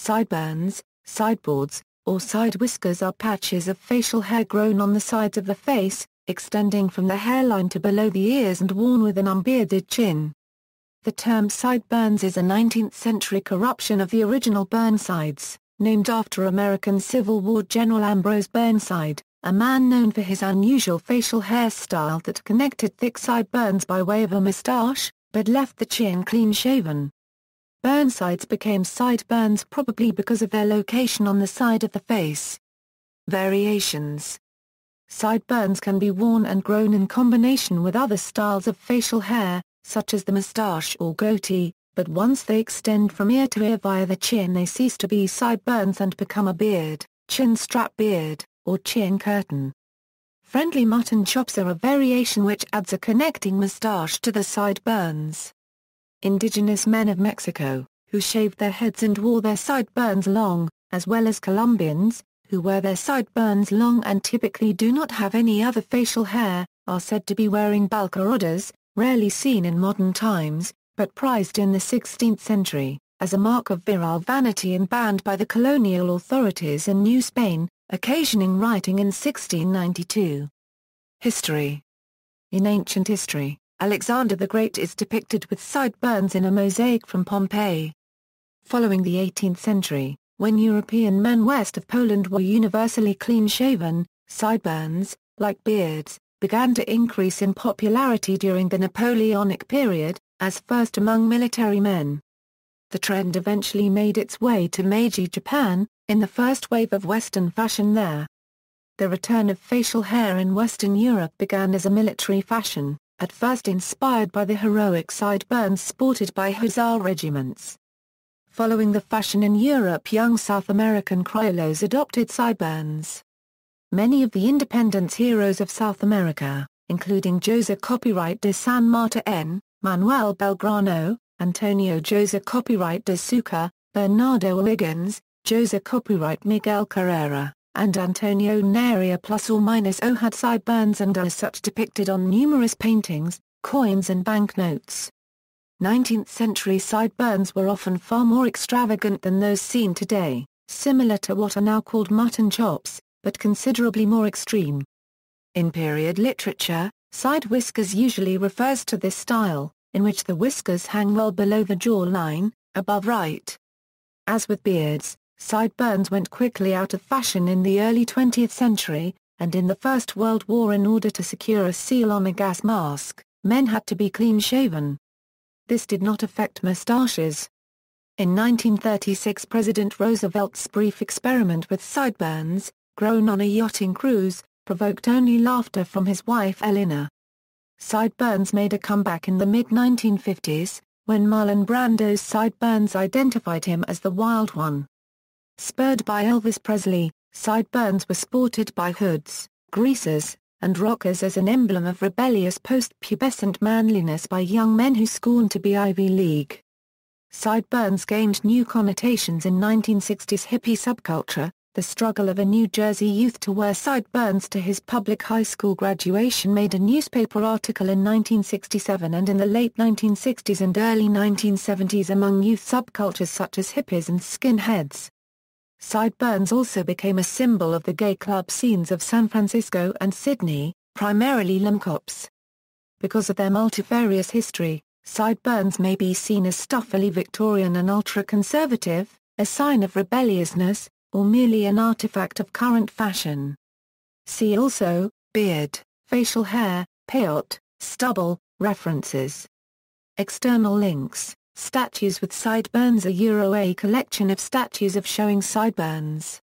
Sideburns, sideboards, or side whiskers are patches of facial hair grown on the sides of the face, extending from the hairline to below the ears and worn with an unbearded chin. The term sideburns is a 19th-century corruption of the original Burnsides, named after American Civil War General Ambrose Burnside, a man known for his unusual facial hairstyle that connected thick sideburns by way of a moustache, but left the chin clean-shaven. Burnsides became sideburns probably because of their location on the side of the face. Variations. Sideburns can be worn and grown in combination with other styles of facial hair, such as the moustache or goatee, but once they extend from ear to ear via the chin they cease to be sideburns and become a beard, chin strap beard, or chin curtain. Friendly mutton chops are a variation which adds a connecting moustache to the sideburns. Indigenous men of Mexico, who shaved their heads and wore their sideburns long, as well as Colombians, who wear their sideburns long and typically do not have any other facial hair, are said to be wearing balcaradas, rarely seen in modern times, but prized in the 16th century, as a mark of virile vanity and banned by the colonial authorities in New Spain, occasioning rioting in 1692. History. In ancient history, Alexander the Great is depicted with sideburns in a mosaic from Pompeii. Following the 18th century, when European men west of Poland were universally clean-shaven, sideburns, like beards, began to increase in popularity during the Napoleonic period, as first among military men. The trend eventually made its way to Meiji Japan, in the first wave of Western fashion there. The return of facial hair in Western Europe began as a military fashion, at first inspired by the heroic sideburns sported by hussar regiments. Following the fashion in Europe, young South American criollos adopted sideburns. Many of the independence heroes of South America, including José Copyright de San Marta N., Manuel Belgrano, Antonio José Copyright de Sucre, Bernardo O'Higgins, José Copyright Miguel Carrera, and Antonio Neri ±0 had sideburns and are as such depicted on numerous paintings, coins and banknotes. 19th-century sideburns were often far more extravagant than those seen today, similar to what are now called mutton chops, but considerably more extreme. In period literature, side whiskers usually refers to this style, in which the whiskers hang well below the jawline, above right. As with beards, sideburns went quickly out of fashion in the early 20th century, and in the First World War in order to secure a seal on a gas mask, men had to be clean-shaven. This did not affect moustaches. In 1936 President Roosevelt's brief experiment with sideburns, grown on a yachting cruise, provoked only laughter from his wife Eleanor. Sideburns made a comeback in the mid-1950s, when Marlon Brando's sideburns identified him as the Wild One. Spurred by Elvis Presley, sideburns were sported by hoods, greasers, and rockers as an emblem of rebellious post-pubescent manliness by young men who scorned to be Ivy League. Sideburns gained new connotations in 1960s hippie subculture. The struggle of a New Jersey youth to wear sideburns to his public high school graduation made a newspaper article in 1967, and in the late 1960s and early 1970s among youth subcultures such as hippies and skinheads. Sideburns also became a symbol of the gay club scenes of San Francisco and Sydney, primarily limcops. Because of their multifarious history, sideburns may be seen as stuffily Victorian and ultra-conservative, a sign of rebelliousness, or merely an artifact of current fashion. See also, beard, facial hair, peyote, stubble, references. External links, statues with sideburns. A collection of statues of showing sideburns.